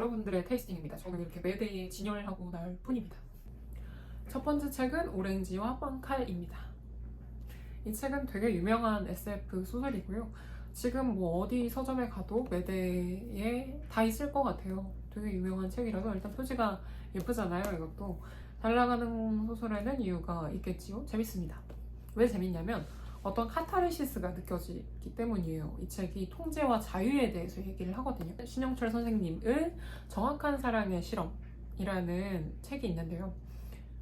여러분들의 테이스팅입니다. 저는 이렇게 매대에 진열하고 날 뿐입니다. 첫 번째 책은 오렌지와 빵칼입니다. 이 책은 되게 유명한 SF 소설이고요. 지금 뭐 어디 서점에 가도 매대에 다 있을 것 같아요. 되게 유명한 책이라서 일단 표지가 예쁘잖아요. 이것도 잘 나가는 소설에는 이유가 있겠지요. 재밌습니다. 왜 재밌냐면 어떤 카타르시스가 느껴지기 때문이에요. 이 책이 통제와 자유에 대해서 얘기를 하거든요. 신영철 선생님의 정확한 사랑의 실험이라는 책이 있는데요.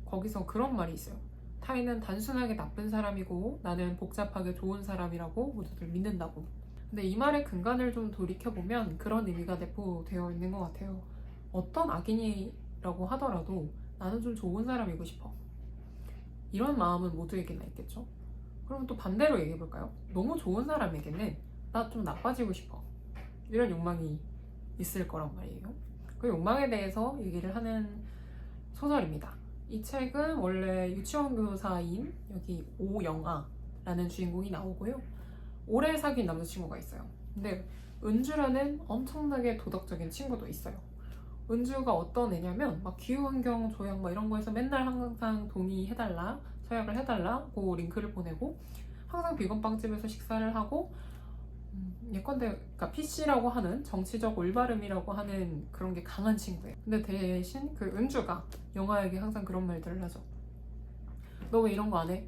거기서 그런 말이 있어요. 타인은 단순하게 나쁜 사람이고 나는 복잡하게 좋은 사람이라고 모두들 믿는다고. 근데 이 말의 근간을 좀 돌이켜보면 그런 의미가 내포되어 있는 것 같아요. 어떤 악인이라고 하더라도 나는 좀 좋은 사람이고 싶어. 이런 마음은 모두에게나 있겠죠. 그럼 또 반대로 얘기해볼까요? 너무 좋은 사람에게는 나 좀 나빠지고 싶어. 이런 욕망이 있을 거란 말이에요. 그 욕망에 대해서 얘기를 하는 소설입니다. 이 책은 원래 유치원 교사인 여기 오영아라는 주인공이 나오고요. 오래 사귄 남자친구가 있어요. 근데 은주라는 엄청나게 도덕적인 친구도 있어요. 은주가 어떤 애냐면 막 기후환경 조약 막 이런 거에서 맨날 항상 동의해달라, 서약을 해달라고 링크를 보내고 항상 비건 빵집에서 식사를 하고 예컨대 그러니까 PC라고 하는 정치적 올바름이라고 하는 그런 게 강한 친구예요. 근데 대신 그 은주가 영아에게 항상 그런 말들을 하죠. 너 왜 이런 거 안 해?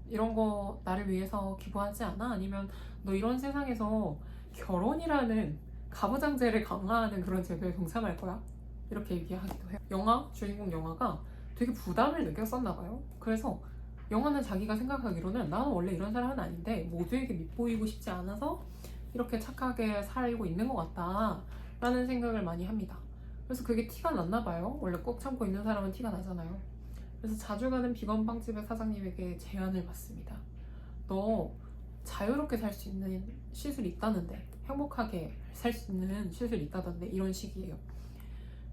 이런 거 나를 위해서 기부하지 않아? 아니면 너 이런 세상에서 결혼이라는 가부장제를 강화하는 그런 제도에 동참할 거야? 이렇게 얘기하기도 해요. 주인공 영아가 되게 부담을 느꼈었나 봐요. 그래서 영아는 자기가 생각하기로는 나는 원래 이런 사람은 아닌데 모두에게 밉보이고 싶지 않아서 이렇게 착하게 살고 있는 것 같다 라는 생각을 많이 합니다. 그래서 그게 티가 났나 봐요. 원래 꼭 참고 있는 사람은 티가 나잖아요. 그래서 자주 가는 비건 빵집의 사장님에게 제안을 받습니다. 너 자유롭게 살 수 있는 시술이 있다는데, 행복하게 살 수 있는 시술이 있다던데, 이런 식이에요.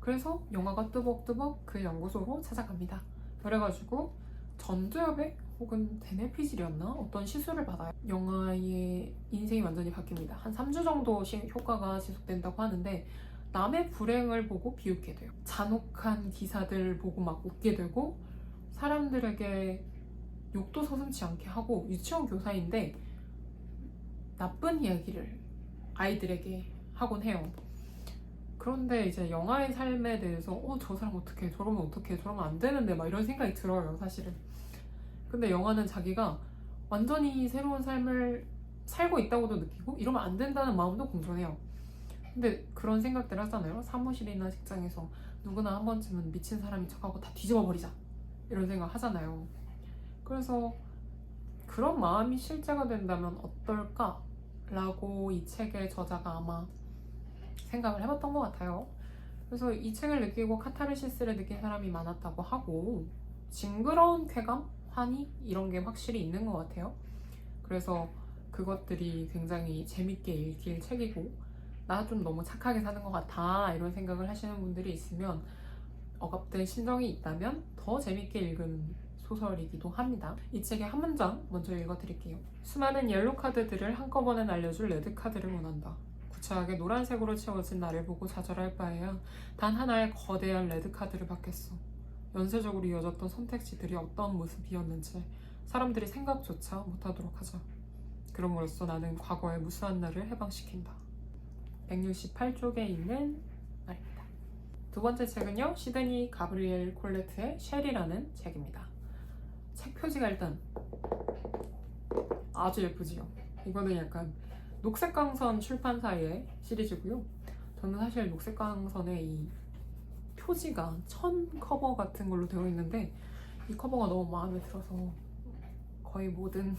그래서 영아가 뚜벅뚜벅 그 연구소로 찾아갑니다. 그래가지고 전두엽에 혹은 대뇌피질이었나? 어떤 시술을 받아요. 영아의 인생이 완전히 바뀝니다. 한 3주 정도 효과가 지속된다고 하는데 남의 불행을 보고 비웃게 돼요. 잔혹한 기사들 보고 막 웃게 되고 사람들에게 욕도 서슴지 않게 하고 유치원 교사인데 나쁜 이야기를 아이들에게 하곤 해요. 그런데 이제 영아의 삶에 대해서 저 사람 어떡해, 저러면 어떡해, 저러면 안 되는데 막 이런 생각이 들어요, 사실은. 근데 영아는 자기가 완전히 새로운 삶을 살고 있다고도 느끼고 이러면 안 된다는 마음도 공존해요. 근데 그런 생각들 하잖아요. 사무실이나 직장에서 누구나 한 번쯤은 미친 사람인 척하고 다 뒤집어 버리자 이런 생각 하잖아요. 그래서 그런 마음이 실제가 된다면 어떨까? 라고 이 책의 저자가 아마 생각을 해봤던 것 같아요. 그래서 이 책을 느끼고 카타르시스를 느낀 사람이 많았다고 하고 징그러운 쾌감? 환희? 이런 게 확실히 있는 것 같아요. 그래서 그것들이 굉장히 재밌게 읽힐 책이고 나 좀 너무 착하게 사는 것 같아 이런 생각을 하시는 분들이 있으면 억압된 심정이 있다면 더 재밌게 읽은 소설이기도 합니다. 이 책의 한 문장 먼저 읽어드릴게요. 수많은 옐로 카드들을 한꺼번에 날려줄 레드 카드를 원한다. 구차하게 노란색으로 채워진 나를 보고 좌절할 바에야 단 하나의 거대한 레드 카드를 받겠어. 연쇄적으로 이어졌던 선택지들이 어떤 모습이었는지 사람들이 생각조차 못하도록 하자. 그럼으로써 나는 과거의 무수한 나를 해방시킨다. 168쪽에 있는 말입니다. 두 번째 책은요, 시드니 가브리엘 콜레트의 쉘이라는 책입니다. 책 표지가 일단 아주 예쁘지요. 이거는 약간 녹색광선 출판사의 시리즈고요. 저는 사실 녹색광선의 이 표지가 천 커버 같은 걸로 되어 있는데 이 커버가 너무 마음에 들어서 거의 모든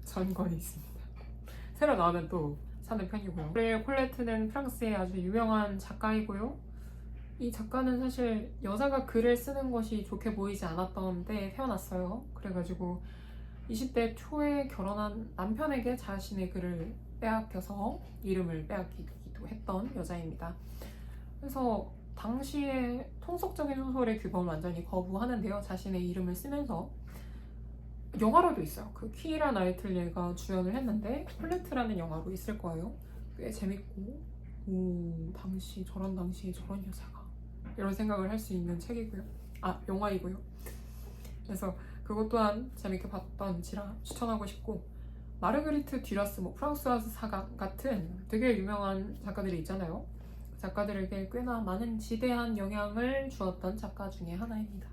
전권이 있습니다. 새로 나오면 또 사는 편이고요. 가브리엘 콜레트는 프랑스의 아주 유명한 작가이고요. 이 작가는 사실 여자가 글을 쓰는 것이 좋게 보이지 않았던 때에 태어났어요. 그래가지고 20대 초에 결혼한 남편에게 자신의 글을 빼앗겨서 이름을 빼앗기기도 했던 여자입니다. 그래서 당시에 통속적인 소설의 규범을 완전히 거부하는데요. 자신의 이름을 쓰면서 영화로도 있어요. 그 키이라 나이틀리가 주연을 했는데 콜레트라는 영화로 있을 거예요. 꽤 재밌고 당시에 저런 여자가 이런 생각을 할 수 있는 책이고요. 영화이고요. 그래서 그것 또한 재밌게 봤던지라 추천하고 싶고, 마르그리트 듀라스, 프랑스와즈 사각 같은 되게 유명한 작가들이 있잖아요. 작가들에게 꽤나 많은 지대한 영향을 주었던 작가 중에 하나입니다.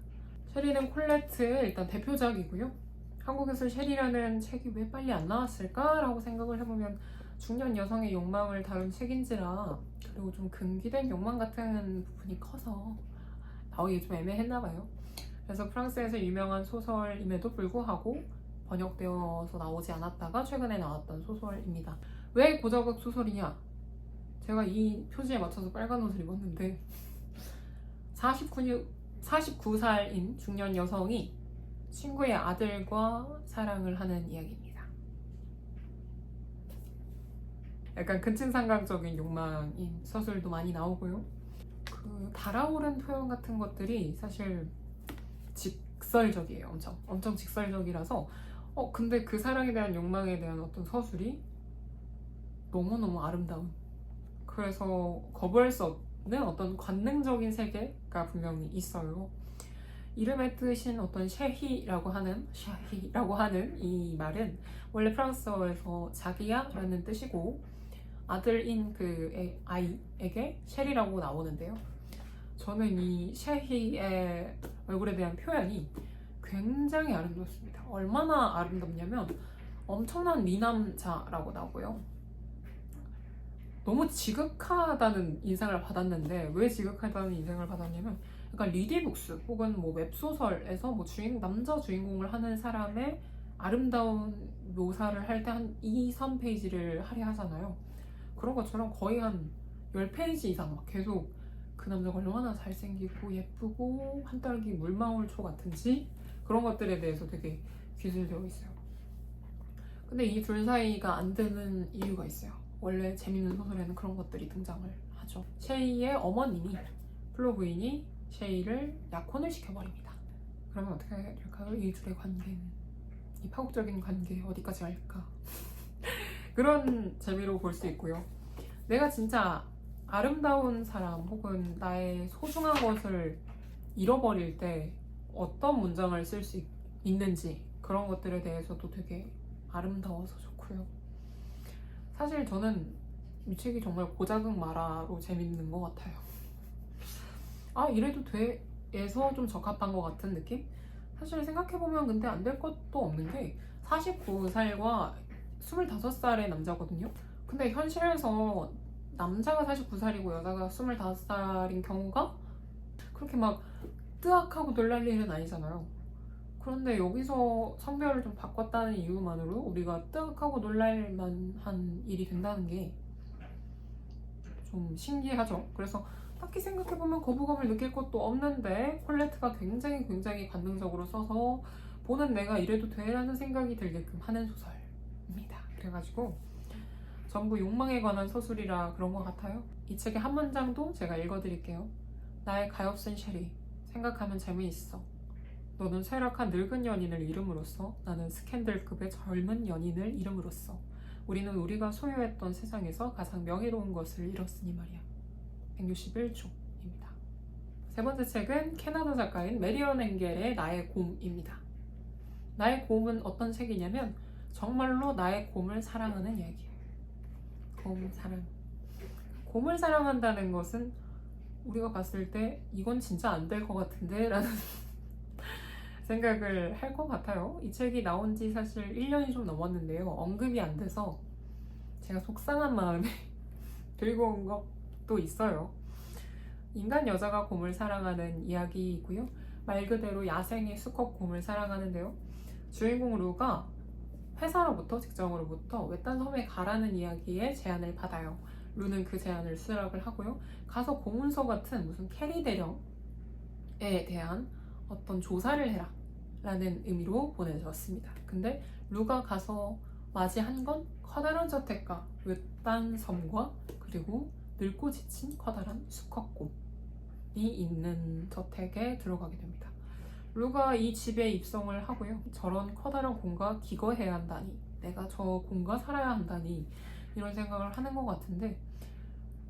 셰리는 콜레트의 일단 대표작이고요. 한국에서 셰리라는 책이 왜 빨리 안 나왔을까라고 생각을 해보면 중년 여성의 욕망을 다룬 책인지라, 그리고 좀 금기된 욕망 같은 부분이 커서 나오기 좀 애매했나봐요. 그래서 프랑스에서 유명한 소설임에도 불구하고 번역되어서 나오지 않았다가 최근에 나왔던 소설입니다. 왜 고저극 소설이냐? 제가 이 표지에 맞춰서 빨간 옷을 입었는데 49살인 중년 여성이 친구의 아들과 사랑을 하는 이야기입니다. 약간 근친상간적인 욕망인 서술도 많이 나오고요. 그 달아오른 표현 같은 것들이 사실 직설적이에요. 엄청 직설적이라서 근데 그 사랑에 대한 욕망에 대한 어떤 서술이 너무너무 아름다운, 그래서 거부할 수 없는 어떤 관능적인 세계가 분명히 있어요. 이름의 뜻인 어떤 샤히라고 하는 이 말은 원래 프랑스어에서 자기야라는 뜻이고, 아들인 그 아이에게 셰리라고 나오는데요. 저는 이 샤히의 얼굴에 대한 표현이 굉장히 아름답습니다. 얼마나 아름답냐면 엄청난 미남자라고 나오고요. 너무 지극하다는 인상을 받았는데, 왜 지극하다는 인상을 받았냐면 약간 리디북스 혹은 웹소설에서 남자 주인공을 하는 사람의 아름다운 묘사를 할 때 한 2, 3페이지를 할애하잖아요. 그런 것처럼 거의 한 10페이지 이상 막 계속 그 남자가 얼마나 잘생기고 예쁘고 한떨기 물망울초 같은지 그런 것들에 대해서 되게 기술되어 있어요. 근데 이 둘 사이가 안 되는 이유가 있어요. 원래 재밌는 소설에는 그런 것들이 등장을 하죠. 셰이의 어머님이, 플로 부인이 셰이를 약혼을 시켜버립니다. 그러면 어떻게 될까요? 이 둘의 관계는, 이 파국적인 관계 어디까지 갈까? 그런 재미로 볼 수 있고요. 내가 진짜 아름다운 사람 혹은 나의 소중한 것을 잃어버릴 때 어떤 문장을 쓸 수 있는지, 그런 것들에 대해서도 되게 아름다워서 좋고요. 사실 저는 이 책이 정말 고자극 만화로 재밌는 것 같아요. 이래도 돼에서 좀 적합한 것 같은 느낌? 사실 생각해보면 근데 안 될 것도 없는 게 49살과 25살의 남자거든요. 근데 현실에서 남자가 49살이고 여자가 25살인 경우가 그렇게 막 뜨악하고 놀랄 일은 아니잖아요. 그런데 여기서 성별을 좀 바꿨다는 이유만으로 우리가 뜨악하고 놀랄 만한 일이 된다는 게 좀 신기하죠. 그래서 딱히 생각해보면 거부감을 느낄 것도 없는데 콜레트가 굉장히 관능적으로 써서 보는 내가 이래도 돼라는 생각이 들게끔 하는 소설입니다. 그래가지고 전부 욕망에 관한 서술이라 그런 것 같아요. 이 책의 한 문장도 제가 읽어드릴게요. 나의 가엾은 셰리, 생각하면 재미있어. 너는 쇠락한 늙은 연인을 잃음으로써, 나는 스캔들급의 젊은 연인을 잃음으로써 우리는 우리가 소유했던 세상에서 가장 명예로운 것을 잃었으니 말이야. 161초입니다. 세 번째 책은 캐나다 작가인 메리언 엥겔의 나의 곰입니다. 나의 곰은 어떤 책이냐면 정말로 나의 곰을 사랑하는 이야기예요. 곰 사랑. 곰을 사랑한다는 것은 우리가 봤을 때 이건 진짜 안 될 것 같은데 라는 생각을 할 것 같아요. 이 책이 나온 지 사실 1년이 좀 넘었는데요. 언급이 안 돼서 제가 속상한 마음에 들고 온 것도 있어요. 인간 여자가 곰을 사랑하는 이야기이고요. 말 그대로 야생의 수컷 곰을 사랑하는데요. 주인공 루가 회사로부터, 직장으로부터 외딴 섬에 가라는 이야기에 제안을 받아요. 루는 그 제안을 수락을 하고요. 가서 공문서 같은 무슨 캐리 대령에 대한 어떤 조사를 해라 라는 의미로 보내졌습니다. 근데 루가 가서 맞이한 건 커다란 저택과 외딴 섬과 그리고 늙고 지친 커다란 수컷곰이 있는 저택에 들어가게 됩니다. 루가 이 집에 입성을 하고요. 저런 커다란 곰과 기거해야 한다니, 내가 저 곰과 살아야 한다니, 이런 생각을 하는 것 같은데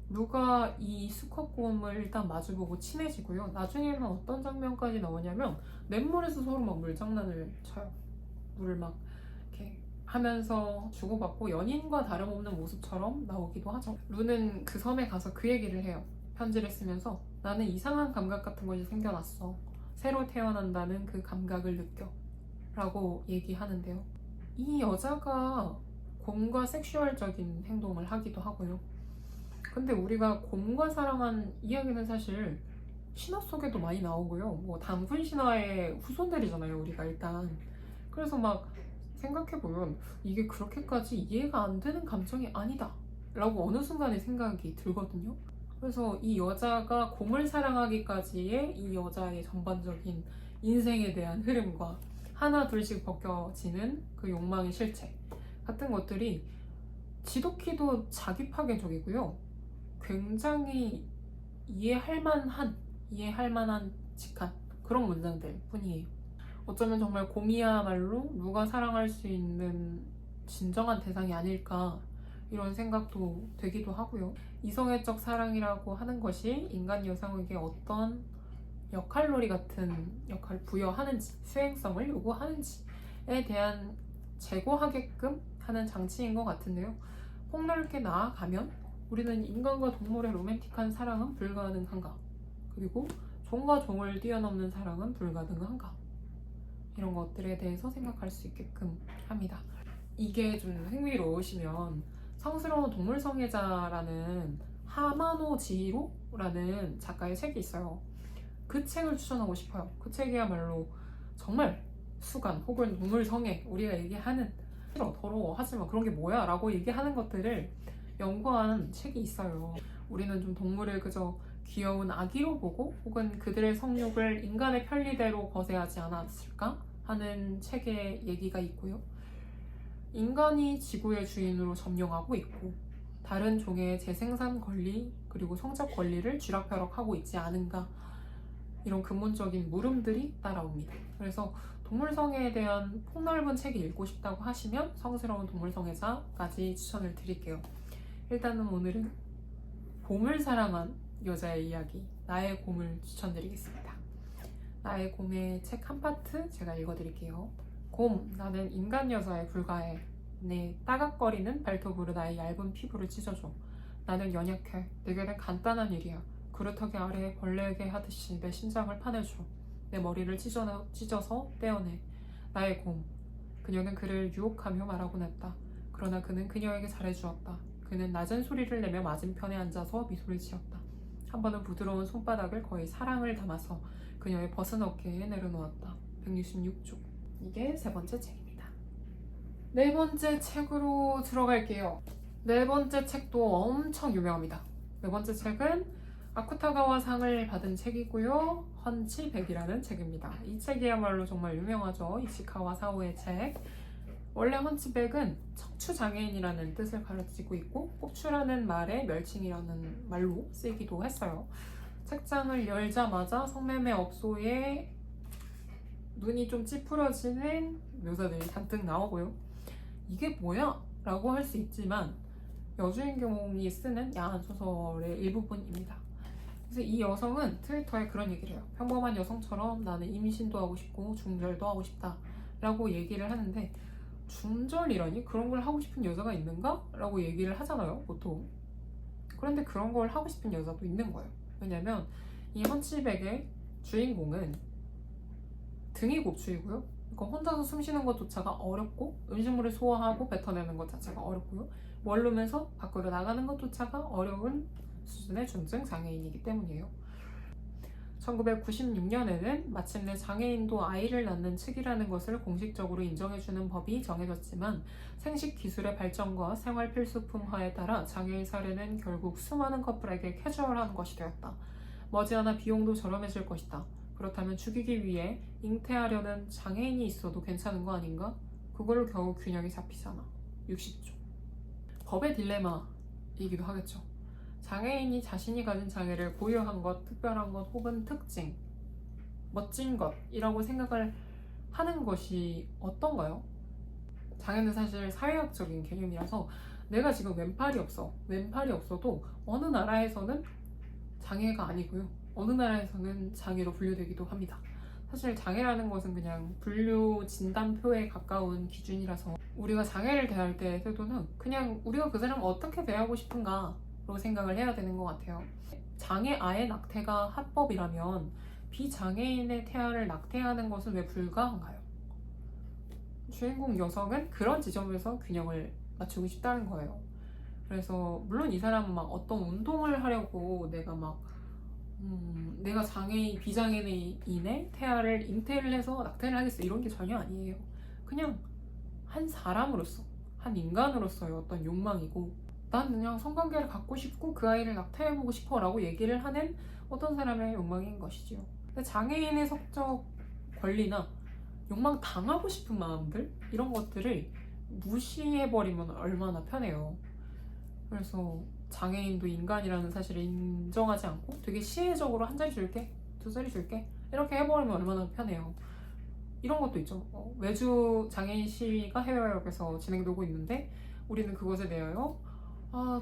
누가 이 수컷곰을 일단 마주보고 친해지고요. 나중에는 어떤 장면까지 나오냐면 냇물에서 서로 막 물장난을 쳐요. 물을 막 이렇게 하면서 주고받고 연인과 다름없는 모습처럼 나오기도 하죠. 루는 그 섬에 가서 그 얘기를 해요. 편지를 쓰면서 나는 이상한 감각 같은 것이 생겨났어. 새로 태어난다는 그 감각을 느껴. 라고 얘기하는데요. 이 여자가 곰과 섹슈얼적인 행동을 하기도 하고요. 근데 우리가 곰과 사랑한 이야기는 사실 신화 속에도 많이 나오고요. 뭐 단군 신화의 후손들이잖아요, 우리가 일단. 그래서 막 생각해보면 이게 그렇게까지 이해가 안 되는 감정이 아니다 라고 어느 순간에 생각이 들거든요. 그래서 이 여자가 곰을 사랑하기까지의 이 여자의 전반적인 인생에 대한 흐름과 하나 둘씩 벗겨지는 그 욕망의 실체 같은 것들이 지독히도 자기 파괴적이고요. 굉장히 이해할 만한 직한 그런 문장들 뿐이에요. 어쩌면 정말 곰이야말로 누가 사랑할 수 있는 진정한 대상이 아닐까 이런 생각도 되기도 하고요. 이성애적 사랑이라고 하는 것이 인간 여성에게 어떤 역할놀이 같은 역할을 부여하는지, 수행성을 요구하는지에 대한 재고하게끔 하는 장치인 것 같은데요. 폭넓게 나아가면 우리는 인간과 동물의 로맨틱한 사랑은 불가능한가? 그리고 종과 종을 뛰어넘는 사랑은 불가능한가? 이런 것들에 대해서 생각할 수 있게끔 합니다. 이게 좀 흥미로우시면 성스러운 동물 성애자라는 하마노 지히로라는 작가의 책이 있어요. 그 책을 추천하고 싶어요. 그 책이야말로 정말 수간 혹은 동물 성애, 우리가 얘기하는 싫어, 더러워, 하지마, 그런 게 뭐야? 라고 얘기하는 것들을 연구한 책이 있어요. 우리는 좀 동물을 그저 귀여운 아기로 보고 혹은 그들의 성욕을 인간의 편리대로 거세하지 않았을까 하는 책의 얘기가 있고요. 인간이 지구의 주인으로 점령하고 있고 다른 종의 재생산 권리 그리고 성적 권리를 쥐락펴락하고 있지 않은가, 이런 근본적인 물음들이 따라옵니다. 그래서 동물성애에 대한 폭넓은 책이 읽고 싶다고 하시면 성스러운 동물성애자까지 추천을 드릴게요. 일단은 오늘은 곰을 사랑한 여자의 이야기, 나의 곰을 추천드리겠습니다. 나의 곰의 책 한 파트 제가 읽어드릴게요. 곰, 나는 인간 여자에 불과해. 내 따각거리는 발톱으로 나의 얇은 피부를 찢어줘. 나는 연약해. 내게는 간단한 일이야. 그루터기 아래에 벌레에게 하듯이 내 심장을 파내줘. 내 머리를 찢어서 떼어내. 나의 곰. 그녀는 그를 유혹하며 말하곤 했다. 그러나 그는 그녀에게 잘해주었다. 그는 낮은 소리를 내며 맞은편에 앉아서 미소를 지었다. 한 번은 부드러운 손바닥을 거의 사랑을 담아서 그녀의 벗은 어깨에 내려놓았다. 166쪽. 이게 세 번째 책입니다. 네 번째 책으로 들어갈게요. 네 번째 책도 엄청 유명합니다. 네 번째 책은 아쿠타가와 상을 받은 책이고요. 헌치백이라는 책입니다. 이 책이야말로 정말 유명하죠. 이시카와 사오의 책. 원래 헌치백은 척추장애인이라는 뜻을 가르치고 있고 폭추라는 말의 멸칭이라는 말로 쓰이기도 했어요. 책장을 열자마자 성매매 업소에 눈이 좀 찌푸려지는 묘사들이 잔뜩 나오고요. 이게 뭐야? 라고 할 수 있지만 여주인공이 쓰는 야한 소설의 일부분입니다. 그래서 이 여성은 트위터에 그런 얘기를 해요. 평범한 여성처럼 나는 임신도 하고 싶고 중절도 하고 싶다 라고 얘기를 하는데, 중절이라니? 그런 걸 하고 싶은 여자가 있는가? 라고 얘기를 하잖아요, 보통. 그런데 그런 걸 하고 싶은 여자도 있는 거예요. 왜냐면 이 헌치백의 주인공은 등이 고추이고요. 그러니까 혼자서 숨 쉬는 것조차가 어렵고 음식물을 소화하고 뱉어내는 것 자체가 어렵고요. 멀르면서 밖으로 나가는 것조차가 어려운 수준의 중증 장애인이기 때문이에요. 1996년에는 마침내 장애인도 아이를 낳는 측이라는 것을 공식적으로 인정해주는 법이 정해졌지만 생식 기술의 발전과 생활 필수품화에 따라 장애인 사례는 결국 수많은 커플에게 캐주얼한 것이 되었다. 머지않아 비용도 저렴해질 것이다. 그렇다면 죽이기 위해 잉태하려는 장애인이 있어도 괜찮은 거 아닌가? 그걸로 겨우 균형이 잡히잖아. 60조. 법의 딜레마이기도 하겠죠. 장애인이 자신이 가진 장애를 고유한 것, 특별한 것, 혹은 특징, 멋진 것이라고 생각을 하는 것이 어떤가요? 장애는 사실 사회학적인 개념이라서 내가 지금 왼팔이 없어. 왼팔이 없어도 어느 나라에서는 장애가 아니고요. 어느 나라에서는 장애로 분류되기도 합니다. 사실 장애라는 것은 그냥 분류 진단표에 가까운 기준이라서 우리가 장애를 대할 때 태도는 그냥 우리가 그 사람을 어떻게 대하고 싶은가로 생각을 해야 되는 것 같아요. 장애아의 낙태가 합법이라면 비장애인의 태아를 낙태하는 것은 왜 불가한가요? 주인공 여성은 그런 지점에서 균형을 맞추고 싶다는 거예요. 그래서 물론 이 사람은 막 어떤 운동을 하려고 내가 장애인, 비장애인의 태아를 잉태를 해서 낙태를 하겠어 이런 게 전혀 아니에요. 그냥 한 사람으로서, 한 인간으로서의 어떤 욕망이고 난 그냥 성관계를 갖고 싶고 그 아이를 낙태해보고 싶어 라고 얘기를 하는 어떤 사람의 욕망인 것이지요. 근데 장애인의 성적 권리나 욕망 당하고 싶은 마음들 이런 것들을 무시해버리면 얼마나 편해요. 그래서 장애인도 인간이라는 사실을 인정하지 않고 되게 시혜적으로 한 자리 줄게, 두 자리 줄게 이렇게 해버리면 얼마나 편해요. 이런 것도 있죠. 외주 장애인 시위가 해외역에서 진행되고 있는데 우리는 그것에 대하여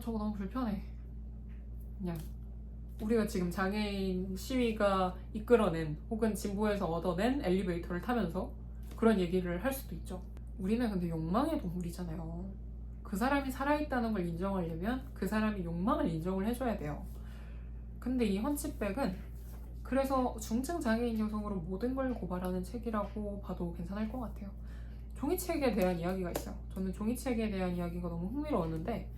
저거 너무 불편해. 그냥 우리가 지금 장애인 시위가 이끌어낸 혹은 진보에서 얻어낸 엘리베이터를 타면서 그런 얘기를 할 수도 있죠. 우리는 근데 욕망의 동물이잖아요. 그 사람이 살아있다는 걸 인정하려면 그 사람이 욕망을 인정을 해줘야 돼요. 근데 이 헌치백은 그래서 중증 장애인 여성으로 모든 걸 고발하는 책이라고 봐도 괜찮을 것 같아요. 종이책에 대한 이야기가 있어요. 저는 종이책에 대한 이야기가 너무 흥미로웠는데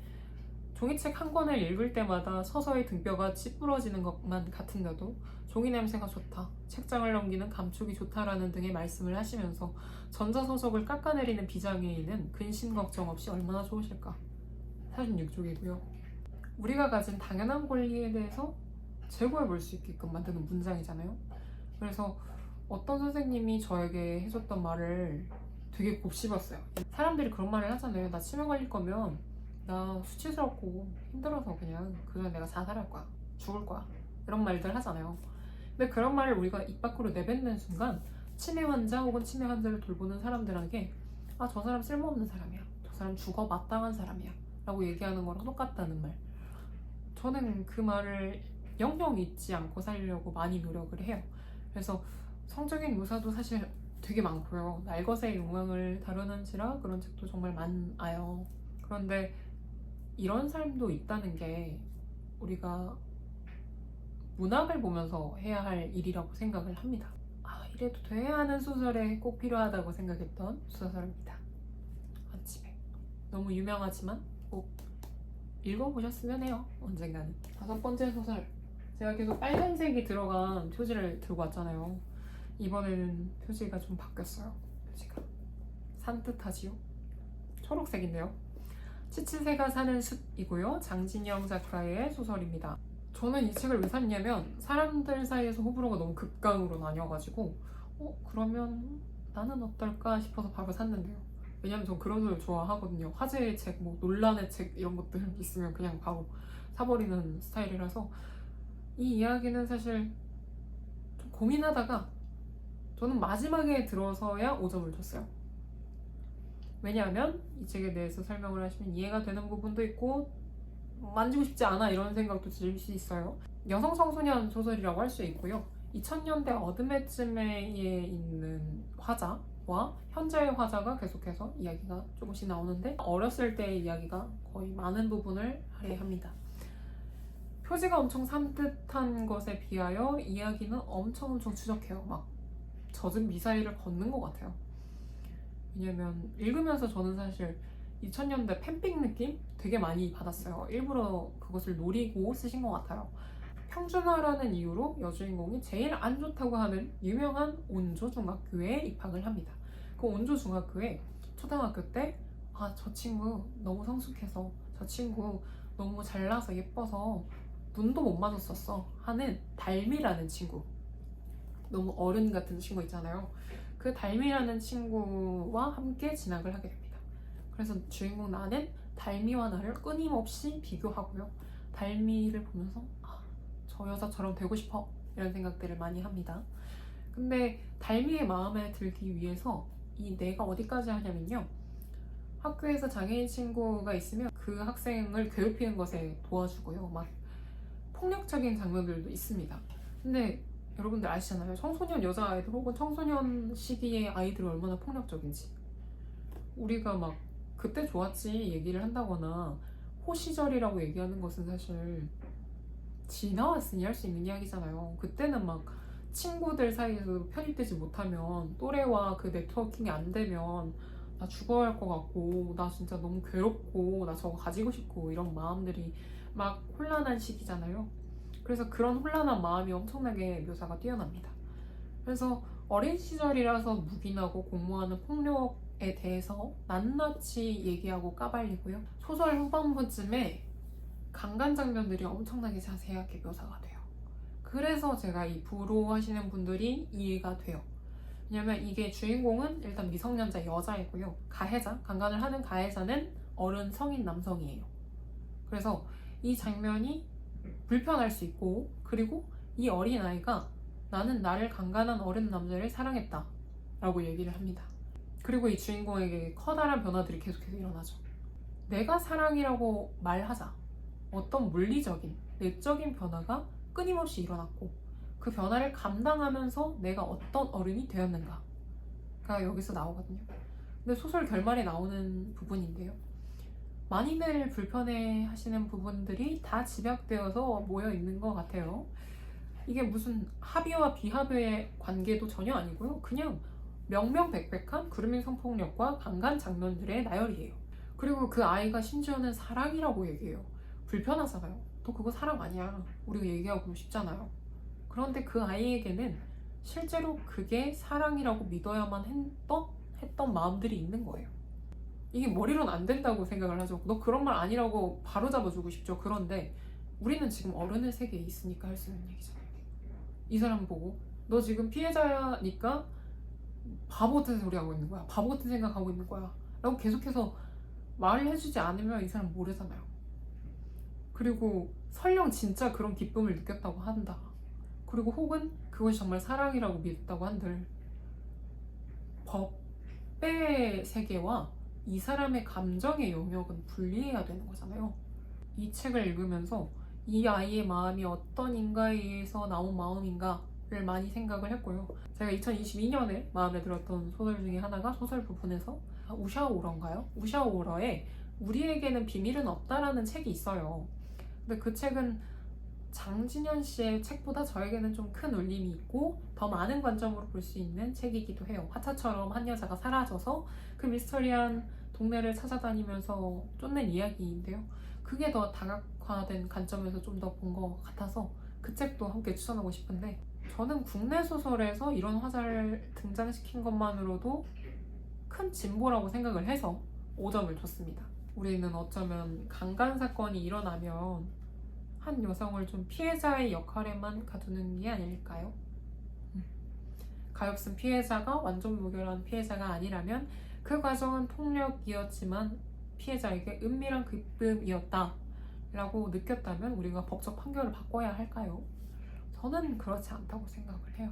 종이책 한 권을 읽을 때마다 서서히 등뼈가 찌푸러지는 것만 같은데도 종이 냄새가 좋다, 책장을 넘기는 감촉이 좋다라는 등의 말씀을 하시면서 전자서적을 깎아내리는 비장애인은 근심 걱정 없이 얼마나 좋으실까. 46쪽이고요. 우리가 가진 당연한 권리에 대해서 제고해 볼 수 있게끔 만드는 문장이잖아요. 그래서 어떤 선생님이 저에게 해줬던 말을 되게 곱씹었어요. 사람들이 그런 말을 하잖아요. 나 치매 걸릴 거면 나 수치스럽고 힘들어서 그냥 그냥 내가 자살할 거야, 죽을 거야 이런 말들 하잖아요. 근데 그런 말을 우리가 입 밖으로 내뱉는 순간 치매 환자 혹은 치매 환자를 돌보는 사람들에게 저 사람 쓸모없는 사람이야, 저 사람 죽어 마땅한 사람이야 라고 얘기하는 거랑 똑같다는 말. 저는 그 말을 영영 잊지 않고 살려고 많이 노력을 해요. 그래서 성적인 묘사도 사실 되게 많고요. 날것의 욕망을 다루는지라 그런 책도 정말 많아요. 그런데 이런 삶도 있다는 게 우리가 문학을 보면서 해야 할 일이라고 생각을 합니다. 이래도 돼야 하는 소설에 꼭 필요하다고 생각했던 소설입니다. 헌치백. 너무 유명하지만 꼭 읽어보셨으면 해요. 언젠가는. 5번째 소설. 제가 계속 빨간색이 들어간 표지를 들고 왔잖아요. 이번에는 표지가 좀 바뀌었어요. 표지가 산뜻하지요? 초록색인데요. 치치새가 사는 숲이고요. 장진영 작가의 소설입니다. 저는 이 책을 왜 샀냐면 사람들 사이에서 호불호가 너무 극강으로 나뉘어가지고 그러면 나는 어떨까 싶어서 바로 샀는데요. 왜냐면 전 그런 걸 좋아하거든요. 화제의 책, 논란의 책 이런 것들 있으면 그냥 바로 사버리는 스타일이라서 이 이야기는 사실 좀 고민하다가 저는 마지막에 들어서야 5점을 줬어요. 왜냐하면 이 책에 대해서 설명을 하시면 이해가 되는 부분도 있고 만지고 싶지 않아 이런 생각도 들 수 있어요. 여성 청소년 소설이라고 할 수 있고요. 2000년대 어둠에쯤에 있는 화자와 현재의 화자가 계속해서 이야기가 조금씩 나오는데 어렸을 때의 이야기가 거의 많은 부분을 할애합니다. 표지가 엄청 산뜻한 것에 비하여 이야기는 엄청 추적해요. 막 젖은 미사일을 걷는 것 같아요. 왜냐면 읽으면서 저는 사실 2000년대 팬픽 느낌 되게 많이 받았어요. 일부러 그것을 노리고 쓰신 것 같아요. 평준화라는 이유로 여주인공이 제일 안 좋다고 하는 유명한 온조 중학교에 입학을 합니다. 그 온조 중학교에 초등학교 때 저 친구 너무 성숙해서 저 친구 너무 잘나서 예뻐서 눈도 못 맞았었어 하는 달미라는 친구, 너무 어른 같은 친구 있잖아요. 그 달미라는 친구와 함께 진학을 하게 됩니다. 그래서 주인공 나는 달미와 나를 끊임없이 비교하고요. 달미를 보면서 저 여자처럼 되고 싶어 이런 생각들을 많이 합니다. 근데 달미의 마음에 들기 위해서 이 내가 어디까지 하냐면요. 학교에서 장애인 친구가 있으면 그 그 학생을 괴롭히는 것에 도와주고요. 막 폭력적인 장면들도 있습니다. 근데 여러분들 아시잖아요. 청소년 여자아이들 혹은 청소년 시기의 아이들은 얼마나 폭력적인지. 우리가 막 그때 좋았지 얘기를 한다거나 호 시절이라고 얘기하는 것은 사실 지나왔으니 할 수 있는 이야기잖아요. 그때는 막 친구들 사이에서 편입되지 못하면 또래와 그 네트워킹이 안 되면 나 죽어야 할 것 같고 나 진짜 너무 괴롭고 나 저거 가지고 싶고 이런 마음들이 막 혼란한 시기잖아요. 그래서 그런 혼란한 마음이 엄청나게 묘사가 뛰어납니다. 그래서 어린 시절이라서 묵인하고 공모하는 폭력에 대해서 낱낱이 얘기하고 까발리고요. 소설 후반부쯤에 강간 장면들이 엄청나게 자세하게 묘사가 돼요. 그래서 제가 이 부러워하시는 분들이 이해가 돼요. 왜냐면 이게 주인공은 일단 미성년자 여자이고요. 가해자, 강간을 하는 가해자는 어른 성인 남성이에요. 그래서 이 장면이 불편할 수 있고, 그리고 이 어린아이가 나는 나를 강간한 어른 남자를 사랑했다 라고 얘기를 합니다. 그리고 이 주인공에게 커다란 변화들이 계속해서 일어나죠. 내가 사랑이라고 말하자 어떤 물리적인, 내적인 변화가 끊임없이 일어났고 그 변화를 감당하면서 내가 어떤 어른이 되었는가가 여기서 나오거든요. 근데 소설 결말에 나오는 부분인데요. 많이들 불편해 하시는 부분들이 다 집약되어서 모여 있는 것 같아요. 이게 무슨 합의와 비합의의 관계도 전혀 아니고요. 그냥 명명백백한 그루밍 성폭력과 강간 장면들의 나열이에요. 그리고 그 아이가 심지어는 사랑이라고 얘기해요. 불편하잖아요. 또 그거 사랑 아니야. 우리가 얘기하고 싶잖아요. 그런데 그 아이에게는 실제로 그게 사랑이라고 믿어야만 했던 마음들이 있는 거예요. 이게 머리로는 안 된다고 생각을 하죠. 너 그런 말 아니라고 바로 잡아주고 싶죠. 그런데 우리는 지금 어른의 세계에 있으니까 할 수 있는 얘기잖아요. 이 사람 보고 너 지금 피해자니까 바보 같은 소리 하고 있는 거야. 바보 같은 생각하고 있는 거야. 라고 계속해서 말을 해주지 않으면 이 사람 모르잖아요. 그리고 설령 진짜 그런 기쁨을 느꼈다고 한다. 그리고 혹은 그것이 정말 사랑이라고 믿었다고 한들 법의 세계와 이 사람의 감정의 영역은 분리해야 되는 거잖아요. 이 책을 읽으면서 이 아이의 마음이 어떤 인가에 의해서 나온 마음인가를 많이 생각을 했고요. 제가 2022년에 마음에 들었던 소설 중에 하나가 소설 부분에서 우샤오러인가요? 우샤오러의 우리에게는 비밀은 없다라는 책이 있어요. 근데 그 책은 장진현 씨의 책보다 저에게는 좀 큰 울림이 있고 더 많은 관점으로 볼 수 있는 책이기도 해요. 화차처럼 한 여자가 사라져서 그 미스터리한 동네를 찾아다니면서 쫓는 이야기인데요. 그게 더 다각화된 관점에서 좀 더 본 것 같아서 그 책도 함께 추천하고 싶은데, 저는 국내 소설에서 이런 화자를 등장시킨 것만으로도 큰 진보라고 생각을 해서 5점을 줬습니다. 우리는 어쩌면 강간 사건이 일어나면 한 여성을 좀 피해자의 역할에만 가두는 게 아닐까요? 가엾은 피해자가 완전 무결한 피해자가 아니라면 그 과정은 폭력이었지만 피해자에게 은밀한 기쁨이었다 라고 느꼈다면 우리가 법적 판결을 바꿔야 할까요? 저는 그렇지 않다고 생각을 해요.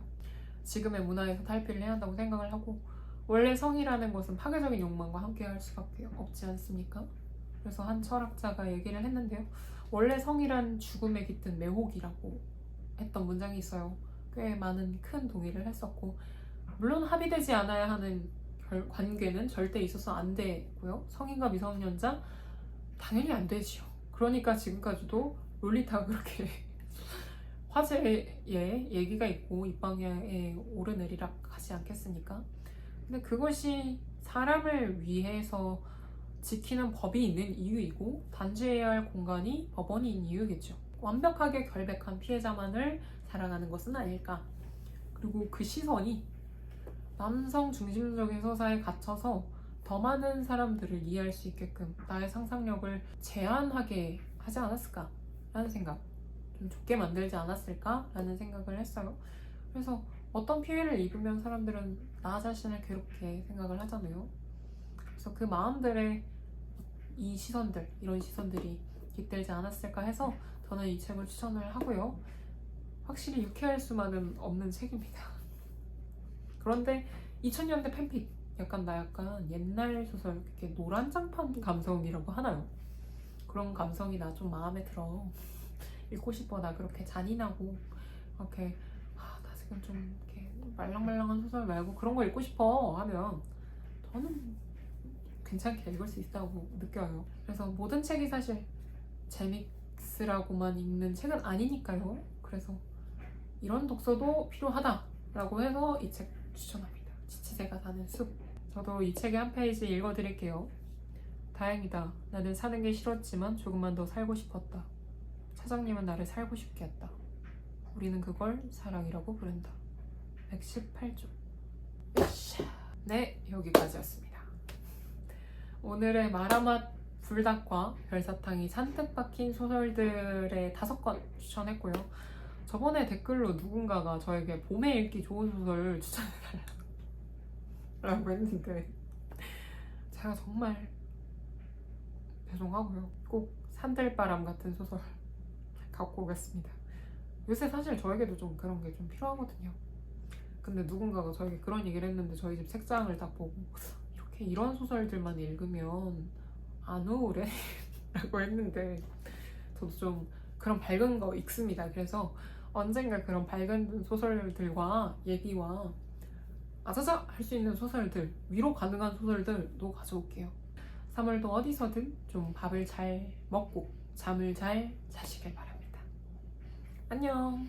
지금의 문화에서 탈피를 해야 한다고 생각을 하고, 원래 성이라는 것은 파괴적인 욕망과 함께 할 수밖에 없지 않습니까? 그래서 한 철학자가 얘기를 했는데요. 원래 성이란 죽음에 깃든 매혹이라고 했던 문장이 있어요. 꽤 많은 큰 동의를 했었고, 물론 합의되지 않아야 하는 관계는 절대 있어서 안 되고요. 성인과 미성년자 당연히 안 되지요. 그러니까 지금까지도 롤리타가 그렇게 화제의 얘기가 있고 입방야에 오르내리락 하지 않겠습니까? 근데 그것이 사람을 위해서 지키는 법이 있는 이유이고 단죄해야 할 공간이 법원인 이유겠죠. 완벽하게 결백한 피해자만을 사랑하는 것은 아닐까. 그리고 그 시선이 남성 중심적인 서사에 갇혀서 더 많은 사람들을 이해할 수 있게끔 나의 상상력을 제한하게 하지 않았을까 라는 생각, 좀 좁게 만들지 않았을까 라는 생각을 했어요. 그래서 어떤 피해를 입으면 사람들은 나 자신을 괴롭게 생각을 하잖아요. 그래서 그 마음들의 이 시선들, 이런 시선들이 깃들지 않았을까 해서 저는 이 책을 추천을 하고요. 확실히 유쾌할 수만은 없는 책입니다. 그런데 2000년대 팬픽, 약간 옛날 소설, 이렇게 노란장판 감성이라고 하나요? 그런 감성이 나 좀 마음에 들어. 읽고 싶어. 나 그렇게 잔인하고 이렇게 나 지금 좀 이렇게 말랑말랑한 소설 말고 그런 거 읽고 싶어 하면 저는 괜찮게 읽을 수 있다고 느껴요. 그래서 모든 책이 사실 재밌으라고만 읽는 책은 아니니까요. 그래서 이런 독서도 필요하다라고 해서 이 책 추천합니다. 지치새가 사는 숲. 저도 이 책의 한 페이지 읽어드릴게요. 다행이다. 나는 사는 게 싫었지만 조금만 더 살고 싶었다. 사장님은 나를 살고 싶게 했다. 우리는 그걸 사랑이라고 부른다. 118조. 네, 여기까지였습니다. 오늘의 마라맛 불닭과 별사탕이 잔뜩 박힌 소설들의 5권 추천했고요. 저번에 댓글로 누군가가 저에게 봄에 읽기 좋은 소설 추천해달라고 했는데 제가 정말 죄송하고요. 꼭 산들바람 같은 소설 갖고 오겠습니다. 요새 사실 저에게도 좀 그런 게 좀 필요하거든요. 근데 누군가가 저에게 그런 얘기를 했는데 저희 집 책장을 딱 보고 이렇게 이런 소설들만 읽으면 안 우울해? 라고 했는데 저도 좀 그런 밝은 거 읽습니다. 그래서 언젠가 그런 밝은 소설들과 얘기와 아자자 할 수 있는 소설들, 위로 가능한 소설들도 가져올게요. 3월도 어디서든 좀 밥을 잘 먹고 잠을 잘 자시길 바랍니다. 안녕.